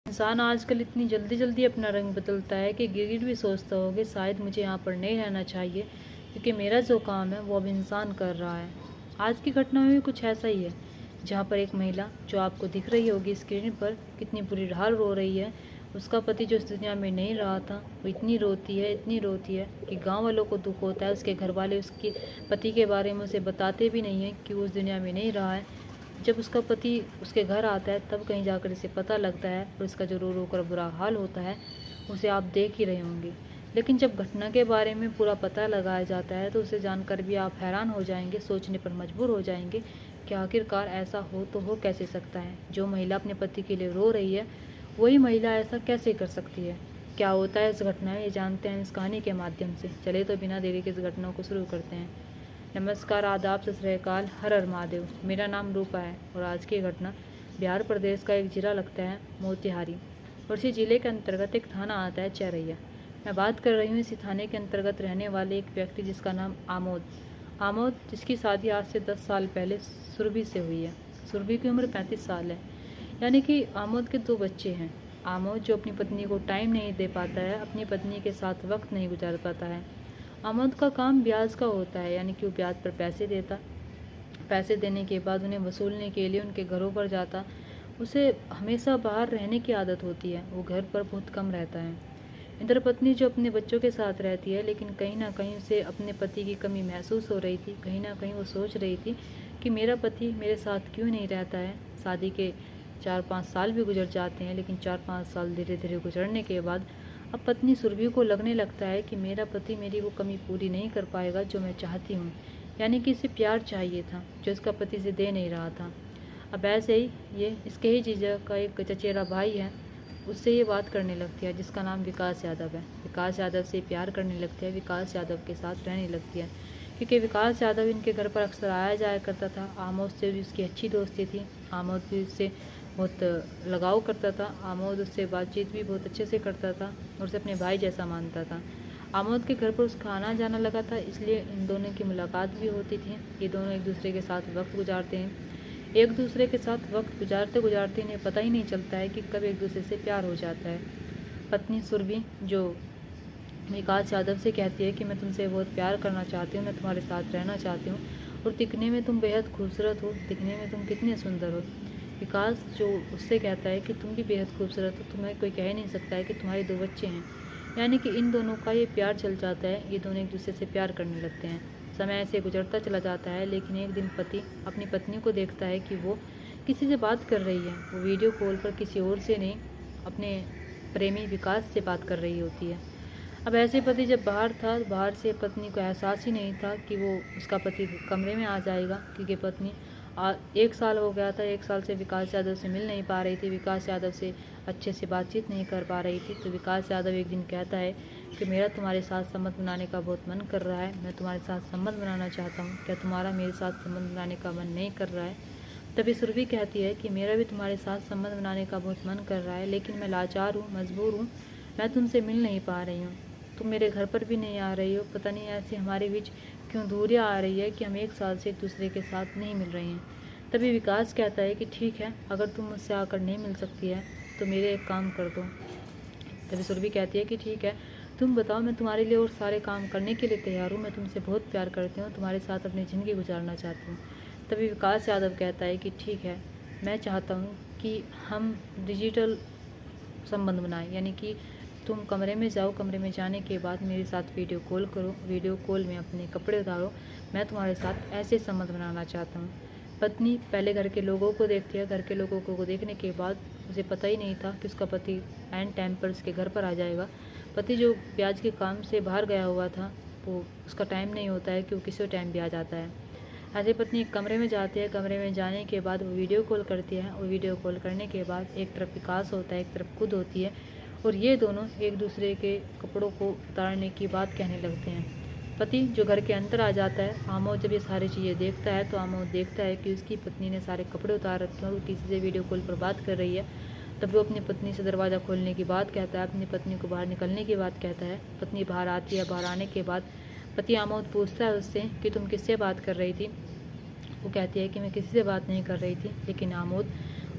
इंसान आजकल इतनी जल्दी जल्दी अपना रंग बदलता है कि गिरगिट भी सोचता हो कि शायद मुझे यहाँ पर नहीं रहना चाहिए, क्योंकि मेरा जो काम है वो अब इंसान कर रहा है। आज की घटना में भी कुछ ऐसा ही है, जहाँ पर एक महिला जो आपको दिख रही होगी स्क्रीन पर कितनी बुरी हाल रो रही है। उसका पति जो इस दुनिया में नहीं रहा था वो इतनी रोती है कि गाँव वालों को दुख होता है। उसके घर वाले उसके पति के बारे में उसे बताते भी नहीं हैं कि वो उस दुनिया में नहीं रहा है। जब उसका पति उसके घर आता है तब कहीं जाकर इसे पता लगता है और इसका जो रो रो कर बुरा हाल होता है उसे आप देख ही रहे होंगे। लेकिन जब घटना के बारे में पूरा पता लगाया जाता है तो उसे जानकर भी आप हैरान हो जाएंगे, सोचने पर मजबूर हो जाएंगे कि आखिरकार ऐसा हो तो हो कैसे सकता है। जो महिला अपने पति के लिए रो रही है वही महिला ऐसा कैसे कर सकती है। क्या होता है इस घटना में, ये जानते हैं इस कहानी के माध्यम से। चलिए तो बिना देरी के इस घटना को शुरू करते हैं। नमस्कार, आदाब, सत श्री अकाल, हर हर महादेव। मेरा नाम रूपा है और आज की घटना बिहार प्रदेश का एक जिला लगता है मोतिहारी, और इसी जिले के अंतर्गत एक थाना आता है चरैया। मैं बात कर रही हूँ इसी थाने के अंतर्गत रहने वाले एक व्यक्ति जिसका नाम आमोद, जिसकी शादी आज से 10 साल पहले सुरभि से हुई है। सुरभि की उम्र 35 साल है, यानी कि आमोद के 2 बच्चे हैं। आमोद जो अपनी पत्नी को टाइम नहीं दे पाता है, अपनी पत्नी के साथ वक्त नहीं गुजार पाता है। आमोद का काम ब्याज का होता है, यानी कि वो ब्याज पर पैसे देता, पैसे देने के बाद उन्हें वसूलने के लिए उनके घरों पर जाता। उसे हमेशा बाहर रहने की आदत होती है, वो घर पर बहुत कम रहता है। इधर पत्नी जो अपने बच्चों के साथ रहती है, लेकिन कहीं ना कहीं उसे अपने पति की कमी महसूस हो रही थी। कहीं ना कहीं वो सोच रही थी कि मेरा पति मेरे साथ क्यों नहीं रहता है। शादी के 4-5 साल भी गुजर जाते हैं, लेकिन 4-5 साल धीरे धीरे गुजरने के बाद अब पत्नी सुरभि को लगने लगता है कि मेरा पति मेरी वो कमी पूरी नहीं कर पाएगा जो मैं चाहती हूँ, यानी कि इसे प्यार चाहिए था जो इसका पति से दे नहीं रहा था। अब ऐसे ही ये इसके ही जीजा का एक चचेरा भाई है, उससे ये बात करने लगती है, जिसका नाम विकास यादव है। विकास यादव से प्यार करने लगती है, विकास यादव के साथ रहने लगती है, क्योंकि विकास यादव इनके घर पर अक्सर आया जाया करता था। आमोद से भी उसकी अच्छी दोस्ती थी, आमोद भी उससे बहुत लगाव करता था, आमोद उससे बातचीत भी बहुत अच्छे से करता था और उसे अपने भाई जैसा मानता था। आमोद के घर पर उसका आना जाना लगा था, इसलिए इन दोनों की मुलाकात भी होती थी। ये दोनों एक दूसरे के साथ वक्त गुजारते हैं। एक दूसरे के साथ वक्त गुजारते गुजारते इन्हें पता ही नहीं चलता है कि कब एक दूसरे से प्यार हो जाता है। पत्नी सुरभि जो विकास यादव से कहती है कि मैं तुमसे बहुत प्यार करना चाहती हूँ, मैं तुम्हारे साथ रहना चाहती हूँ, और दिखने में तुम बेहद खूबसूरत हो, दिखने में तुम कितने सुंदर हो। विकास जो उससे कहता है कि तुम भी बेहद खूबसूरत हो, तुम्हें कोई कह नहीं सकता है कि तुम्हारे 2 बच्चे हैं। यानी कि इन दोनों का ये प्यार चल जाता है, ये दोनों एक दूसरे से प्यार करने लगते हैं। समय ऐसे गुजरता चला जाता है, लेकिन एक दिन पति अपनी पत्नी को देखता है कि वो किसी से बात कर रही है। वो वीडियो कॉल पर किसी और से नहीं, अपने प्रेमी विकास से बात कर रही होती है। अब ऐसे पति जब बाहर था, बाहर से पत्नी को एहसास ही नहीं था कि वो उसका पति कमरे में आ जाएगा, क्योंकि पत्नी 1 साल हो गया था, 1 साल से विकास यादव से मिल नहीं पा रही थी, विकास यादव से अच्छे से बातचीत नहीं कर पा रही थी। तो विकास यादव एक दिन कहता है कि मेरा तुम्हारे साथ संबंध बनाने का बहुत मन कर रहा है, मैं तुम्हारे साथ संबंध बनाना चाहता हूँ, क्या तुम्हारा मेरे साथ संबंध बनाने का मन नहीं कर रहा है। तभी सुरभि कहती है कि मेरा भी तुम्हारे साथ संबंध बनाने का बहुत मन कर रहा है, लेकिन मैं लाचार हूँ, मजबूर हूँ, मैं तुमसे मिल नहीं पा रही हूँ, तुम मेरे घर पर भी नहीं आ रही हो। पता नहीं ऐसे हमारे बीच क्यों दूरियां आ रही है कि हम 1 साल से एक दूसरे के साथ नहीं मिल रहे हैं। तभी विकास कहता है कि ठीक है, अगर तुम मुझसे आकर नहीं मिल सकती है तो मेरे एक काम कर दो। तभी सुरभि कहती है कि ठीक है, तुम बताओ, मैं तुम्हारे लिए और सारे काम करने के लिए तैयार हूँ, मैं तुमसे बहुत प्यार करती हूँ, तुम्हारे साथ अपनी ज़िंदगी गुजारना चाहती हूँ। तभी विकास यादव कहता है कि ठीक है, मैं चाहता हूँ कि हम डिजिटल संबंध बनाएं, यानी कि तुम कमरे में जाओ, कमरे में जाने के बाद मेरे साथ वीडियो कॉल करो, वीडियो कॉल में अपने कपड़े उतारो, मैं तुम्हारे साथ ऐसे संबंध बनाना चाहता हूँ। पत्नी पहले घर के लोगों को देखती है, घर के लोगों को देखने के बाद उसे पता ही नहीं था कि उसका पति एंड टाइम पर उसके घर पर आ जाएगा। पति जो ब्याज के काम से बाहर गया हुआ था, वो उसका टाइम नहीं होता है कि वो किसी टाइम भी आ जाता है। ऐसे पत्नी एक कमरे में जाती है, कमरे में जाने के बाद वो वीडियो कॉल करती है, और वीडियो कॉल करने के बाद एक तरफ विकास होता है, एक तरफ खुद होती है, और ये दोनों एक दूसरे के कपड़ों को उतारने की बात कहने लगते हैं। पति जो घर के अंदर आ जाता है, आमोद जब ये सारी चीज़ें देखता है तो आमोद देखता है कि उसकी पत्नी ने सारे कपड़े उतार रखे हैं और वो किसी से वीडियो कॉल पर बात कर रही है। तब वो अपनी पत्नी से दरवाज़ा खोलने की बात कहता है, अपनी पत्नी को बाहर निकलने की बात कहता है। पत्नी बाहर आती है, बाहर आने के बाद पति आमोद पूछता है उससे कि तुम किससे बात कर रही थी। वो कहती है कि मैं किसी से बात नहीं कर रही थी, लेकिन आमोद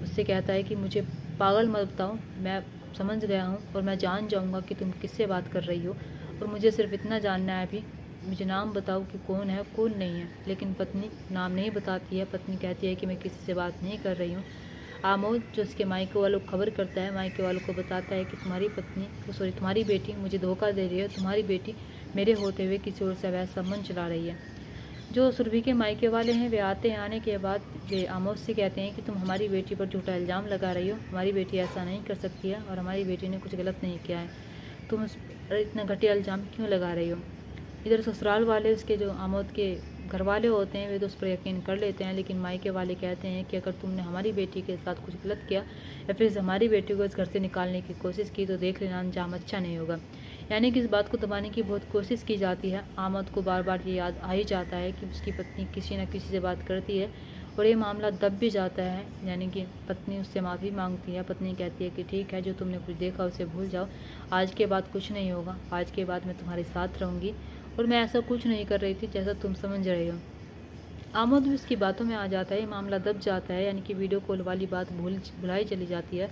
उससे कहता है कि मुझे पागल मत बताओ, मैं समझ गया हूँ और मैं जान जाऊँगा कि तुम किससे बात कर रही हो, और मुझे सिर्फ इतना जानना है अभी, मुझे नाम बताओ कि कौन है कौन नहीं है। लेकिन पत्नी नाम नहीं बताती है। पत्नी कहती है कि मैं किसी से बात नहीं कर रही हूँ। आमोद जो उसके मायके वालों को खबर करता है, मायके वालों को बताता है कि तुम्हारी पत्नी सॉरी तुम्हारी बेटी मुझे धोखा दे रही है, तुम्हारी बेटी मेरे होते हुए किसी और से अवैध संबंध चला रही है। जो सुरभि के मायके वाले हैं वे आते हैं, आने के बाद वे आमोद से कहते हैं कि तुम हमारी बेटी पर झूठा इल्ज़ाम लगा रही हो, हमारी बेटी ऐसा नहीं कर सकती है और हमारी बेटी ने कुछ गलत नहीं किया है, तुम उस पर इतना घटिया इल्ज़ाम क्यों लगा रही हो। इधर ससुराल वाले, उसके जो आमोद के घर वाले होते हैं, वे तो उस पर यकीन कर लेते हैं, लेकिन मायके वाले कहते हैं कि अगर तुमने हमारी बेटी के साथ कुछ गलत किया या फिर हमारी बेटी को इस घर से निकालने की कोशिश की तो देख लेना अंजाम अच्छा नहीं होगा। यानी कि इस बात को दबाने की बहुत कोशिश की जाती है। आमोद को बार बार ये याद आ ही जाता है कि उसकी पत्नी किसी न किसी से बात करती है और ये मामला दब भी जाता है। यानी कि पत्नी उससे माफ़ी मांगती है। पत्नी कहती है कि ठीक है, जो तुमने कुछ देखा उसे भूल जाओ, आज के बाद कुछ नहीं होगा, आज के बाद मैं तुम्हारे साथ रहूँगी और मैं ऐसा कुछ नहीं कर रही थी जैसा तुम समझ रहे हो। आमोद भी उसकी बातों में आ जाता है, मामला दब जाता है, यानी कि वीडियो कॉल वाली बात भुलाई चली जाती है।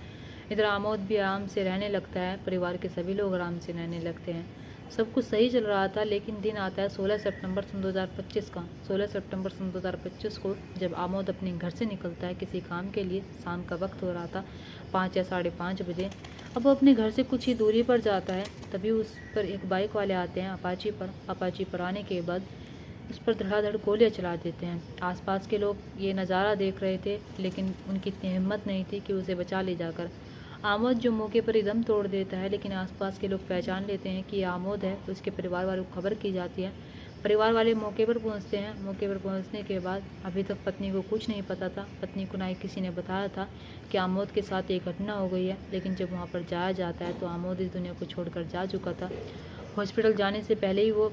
इधर आमोद भी आराम से रहने लगता है, परिवार के सभी लोग आराम से रहने लगते हैं। सब कुछ सही चल रहा था, लेकिन दिन आता है 16 सितंबर सन 2025 का। 16 सितंबर सन 2025 को जब आमोद अपने घर से निकलता है किसी काम के लिए, शाम का वक्त हो रहा था, 5 या 5:30 बजे। अब वो अपने घर से कुछ ही दूरी पर जाता है, तभी उस पर एक बाइक वाले आते हैं अपाची पर आने के बाद उस पर धड़ाधड़ गोलियां चला देते हैं। आसपास के लोग ये नज़ारा देख रहे थे, लेकिन उनकी इतनी हिम्मत नहीं थी कि उसे बचा ले जाकर। आमोद जो मौके पर ही दम तोड़ देता है, लेकिन आसपास के लोग पहचान लेते हैं कि ये आमोद है, तो उसके परिवार वालों को खबर की जाती है। परिवार वाले मौके पर पहुंचते हैं। मौके पर पहुंचने के बाद अभी तक पत्नी को कुछ नहीं पता था। पत्नी को ना ही किसी ने बताया था कि आमोद के साथ एक घटना हो गई है, लेकिन जब वहाँ पर जाया जाता है तो आमोद इस दुनिया को छोड़कर जा चुका था। हॉस्पिटल जाने से पहले ही वो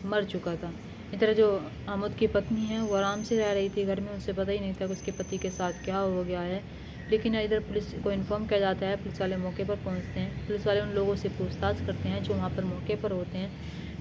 मर चुका था। इधर जो आमोद की पत्नी है वो आराम से रह रही थी घर में, उसे पता ही नहीं था कि उसके पति के साथ क्या हो गया है। लेकिन इधर पुलिस को इन्फॉर्म किया जाता है। पुलिस वाले मौके पर पहुंचते हैं। पुलिस वाले उन लोगों से पूछताछ करते हैं जो वहाँ पर मौके पर होते हैं।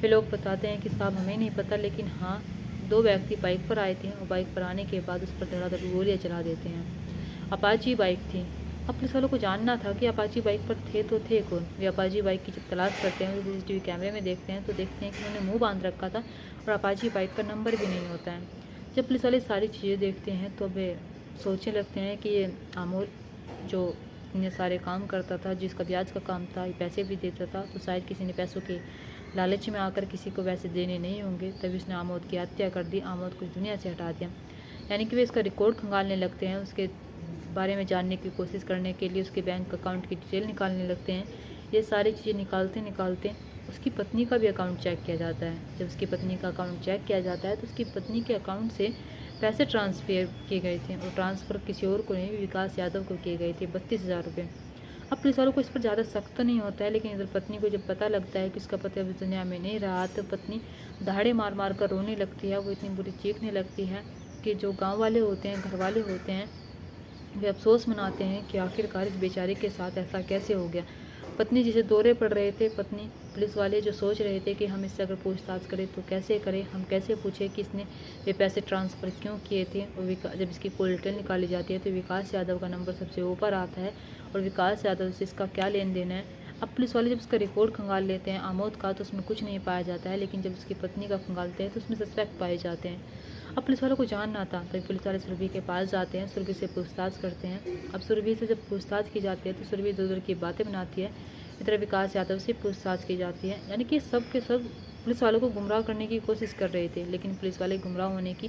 वे लोग बताते हैं कि साहब हमें नहीं पता, लेकिन हाँ 2 व्यक्ति बाइक पर आए थे और बाइक पर आने के बाद उस पर धड़ाधड़ गोलियाँ चला देते हैं। अपाची बाइक थी। अब पुलिस वालों को जानना था कि अपाची बाइक पर थे कौन। वे अपाची बाइक की जब तलाश करते हैं तो CCTV कैमरे में देखते हैं तो देखते हैं कि उन्होंने मुंह बांध रखा था और अपाची बाइक का नंबर भी नहीं होता है। जब पुलिस वाले सारी चीज़ें देखते हैं तो वे सोचने लगते हैं कि ये आमोद जो इतने सारे काम करता था, जिसका ब्याज का काम था, ये पैसे भी देता था, तो शायद किसी ने पैसों के लालच में आकर किसी को वैसे देने नहीं होंगे, तभी उसने आमोद की हत्या कर दी, आमोद को दुनिया से हटा दिया। यानी कि वे इसका रिकॉर्ड खंगालने लगते हैं, उसके बारे में जानने की कोशिश करने के लिए उसके बैंक अकाउंट की डिटेल निकालने लगते हैं। ये सारी चीज़ें निकालते उसकी पत्नी का भी अकाउंट चेक किया जाता है। जब उसकी पत्नी का अकाउंट चेक किया जाता है तो उसकी पत्नी के अकाउंट से पैसे ट्रांसफ़र किए गए थे और ट्रांसफ़र किसी और को नहीं, विकास यादव को किए गए थे 32,000 रुपये। अब पुलिस वालों को इस पर ज़्यादा सख्त तो नहीं होता है, लेकिन इधर पत्नी को जब पता लगता है कि उसका पति अब इस दुनिया में नहीं रहा, तो पत्नी दहाड़े मार मार कर रोने लगती है। वो इतनी बुरी चीखने लगती है कि जो गाँव वाले होते हैं, घर वाले होते हैं, वे अफसोस मनाते हैं कि आखिरकार इस बेचारे के साथ ऐसा कैसे हो गया। पत्नी जिसे दौरे पड़ रहे थे, पत्नी पुलिस वाले जो सोच रहे थे कि हम इससे अगर पूछताछ करें तो कैसे करें, हम कैसे पूछें कि इसने ये पैसे ट्रांसफ़र क्यों किए थे। और जब इसकी कॉल डिटेल निकाली जाती है तो विकास यादव का नंबर सबसे ऊपर आता है और विकास यादव से इसका क्या लेन देन है। अब पुलिस वाले जब उसका रिकॉर्ड खंगाल लेते हैं आमोद का, तो उसमें कुछ नहीं पाया जाता है, लेकिन जब उसकी पत्नी का खंगालते हैं तो उसमें सस्पेक्ट पाए जाते हैं। अब पुलिस वालों को जानना था, तभी पुलिस वाले सुरभि के पास जाते हैं, सुरभि से पूछताछ करते हैं। अब सुरभि से जब पूछताछ की जाती है तो सुरभि इधर उधर की बातें बनाती है। इधर विकास यादव से पूछताछ की जाती है। यानी कि सब के सब पुलिस वालों को गुमराह करने की कोशिश कर रहे थे, लेकिन पुलिस वाले गुमराह होने की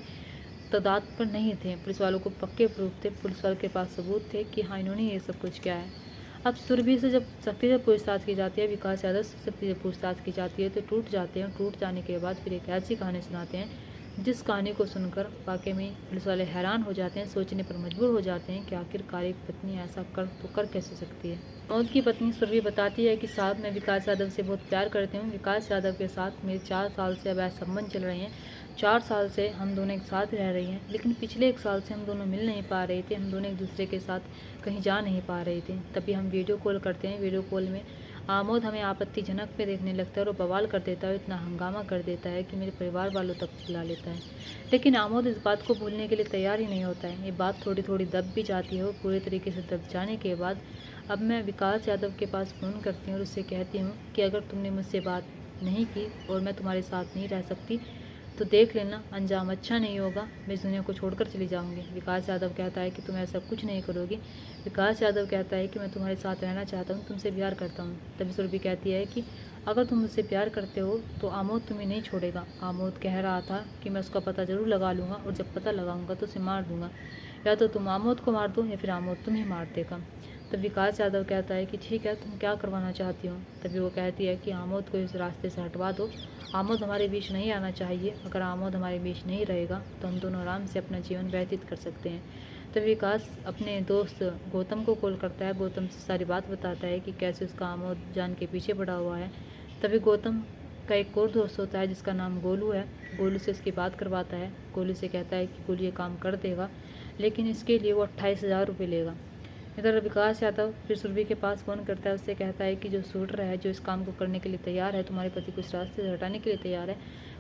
तादाद पर नहीं थे। पुलिस वालों को पक्के प्रूफ थे, पुलिस वालों के पास सबूत थे कि हाँ इन्होंने ये सब कुछ किया है। अब सुरभि से जब सख्ती से पूछताछ की जाती है, विकास यादव से सख्ती से पूछताछ की जाती है, तो टूट जाते हैं। टूट जाने के बाद फिर एक ऐसी कहानी सुनाते हैं जिस कहानी को सुनकर वाकई में पुलिस वाले हैरान हो जाते हैं, सोचने पर मजबूर हो जाते हैं कि आखिरकार एक पत्नी ऐसा कर कैसे सकती है। मौत की पत्नी सुरभि बताती है कि साहब मैं विकास यादव से बहुत प्यार करती हूँ। विकास यादव के साथ मेरे 4 साल से अवैध संबंध चल रहे हैं। 4 साल से हम दोनों एक साथ रह रही हैं, लेकिन पिछले 1 साल से हम दोनों मिल नहीं पा रहे थे, हम दोनों एक दूसरे के साथ कहीं जा नहीं पा रहे थे। तभी हम वीडियो कॉल करते हैं। वीडियो कॉल में आमोद हमें आपत्तिजनक पे देखने लगता है और बवाल कर देता है, इतना हंगामा कर देता है कि मेरे परिवार वालों तक बुला लेता है। लेकिन आमोद इस बात को भूलने के लिए तैयार ही नहीं होता है। ये बात थोड़ी थोड़ी दब भी जाती है और पूरे तरीके से दब जाने के बाद अब मैं विकास यादव के पास फ़ोन करती हूँ और उससे कहती हूँ कि अगर तुमने मुझसे बात नहीं की और मैं तुम्हारे साथ नहीं रह सकती तो देख लेना अंजाम अच्छा नहीं होगा, मैं इस दुनिया को छोड़कर चली जाऊंगी। विकास यादव कहता है कि तुम ऐसा कुछ नहीं करोगी। विकास यादव कहता है कि मैं तुम्हारे साथ रहना चाहता हूँ, तुमसे प्यार करता हूँ। तभी सुरभि कहती है कि अगर तुम मुझसे प्यार करते हो तो आमोद तुम्हें नहीं छोड़ेगा। आमोद कह रहा था कि मैं उसका पता ज़रूर लगा लूँगा और जब पता लगाऊंगा तो उसे मार दूंगा। या तो तुम आमोद को मार दो या फिर आमोद तुम्हें मार देगा। तब विकास यादव कहता है कि ठीक है, तुम क्या करवाना चाहती हो। तभी वो कहती है कि आमोद को इस रास्ते से हटवा दो। आमोद हमारे बीच नहीं आना चाहिए। अगर आमोद हमारे बीच नहीं रहेगा तो हम दोनों आराम से अपना जीवन व्यतीत कर सकते हैं। तभी विकास अपने दोस्त गौतम को कॉल करता है, गौतम से सारी बात बताता है कि कैसे उसका आमोद जान के पीछे पड़ा हुआ है। तभी गौतम का एक और दोस्त होता है जिसका नाम गोलू है। गोलू से उसकी बात करवाता है। गोलू से कहता है कि गोलू ये काम कर देगा, लेकिन इसके लिए वो 28,000 रुपये लेगा। इधर विकास यादव फिर सुरभि के पास फ़ोन करता है, उससे कहता है कि जो शूटर है, जो इस काम को करने के लिए तैयार है, तुम्हारे पति को इस रास्ते से हटाने के लिए तैयार है,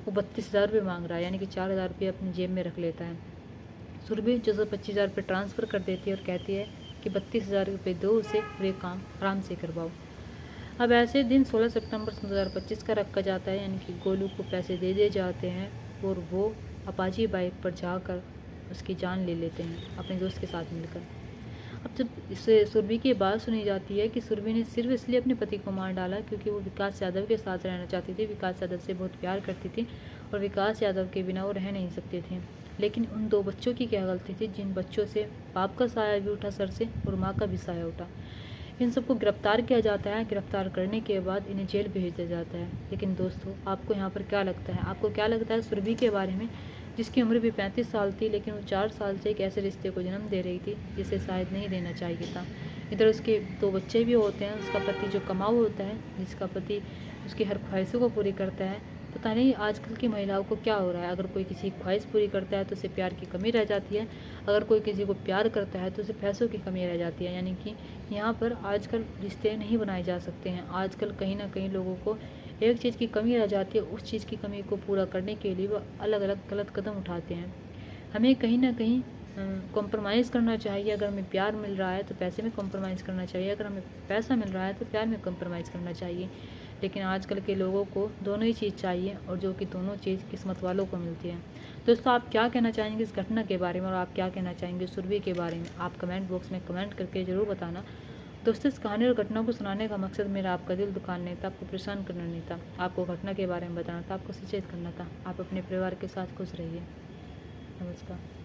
वो 32,000 रुपये मांग रहा है, यानी कि 4,000 रुपये अपनी जेब में रख लेता है। सुरभि जो 25,000 रुपये ट्रांसफ़र कर देती है और कहती है कि 32,000 रुपये दो उसे और ये काम आराम से करवाओ। अब ऐसे दिन 16 सितंबर 2025 का रखा जाता है, यानी कि गोलू को पैसे दे दिए जाते हैं और वो अपाची बाइक पर जाकर उसकी जान ले लेते हैं अपने दोस्त के साथ मिलकर। अब जब इसे सुरभि की बात सुनी जाती है कि सुरभि ने सिर्फ इसलिए अपने पति को मार डाला क्योंकि वो विकास यादव के साथ रहना चाहती थी, विकास यादव से बहुत प्यार करती थी और विकास यादव के बिना वो रह नहीं सकते थे। लेकिन उन दो बच्चों की क्या गलती थी, जिन बच्चों से बाप का साया भी उठा सर से और माँ का भी साया उठा। इन सबको गिरफ्तार किया जाता है। गिरफ्तार करने के बाद इन्हें जेल भेज दिया जाता है। लेकिन दोस्तों, आपको यहाँ पर क्या लगता है? आपको क्या लगता है सुरभि के बारे में, जिसकी उम्र भी 35 साल थी, लेकिन वो 4 साल से एक ऐसे रिश्ते को जन्म दे रही थी जिसे शायद नहीं देना चाहिए था। इधर उसके 2 बच्चे भी होते हैं। उसका पति जो कमाऊ होता है, जिसका पति उसकी हर ख्वाहिशों को पूरी करता है। पता नहीं आजकल की महिलाओं को क्या हो रहा है, अगर कोई किसी की ख्वाहिश पूरी करता है तो उसे प्यार की कमी रह जाती है, अगर कोई किसी को प्यार करता है तो उसे पैसों की कमी रह जाती है। यानी कि यहाँ पर आजकल रिश्ते नहीं बनाए जा सकते हैं। आजकल कहीं ना कहीं लोगों को एक चीज़ की कमी रह जाती है, उस चीज़ की कमी को पूरा करने के लिए वो अलग अलग गलत कदम उठाते हैं। हमें कहीं ना कहीं कॉम्प्रोमाइज़ करना चाहिए। अगर हमें प्यार मिल रहा है तो पैसे में कॉम्प्रोमाइज़ करना चाहिए, अगर हमें पैसा मिल रहा है तो प्यार में कॉम्प्रोमाइज़ करना चाहिए। लेकिन आजकल के लोगों को दोनों ही चीज़ चाहिए, और जो कि दोनों चीज़ किस्मत वालों को मिलती है। दोस्तों, आप क्या कहना चाहेंगे इस घटना के बारे में, और आप क्या कहना चाहेंगे सुरभि के बारे में? आप कमेंट बॉक्स में कमेंट करके ज़रूर बताना। दोस्तों, इस कहानी और घटना को सुनाने का मकसद मेरा आपका दिल दुखाना नहीं था, आपको परेशान करना नहीं था, आपको घटना के बारे में बताना था, आपको सचेत करना था। आप अपने परिवार के साथ खुश रहिए। नमस्कार।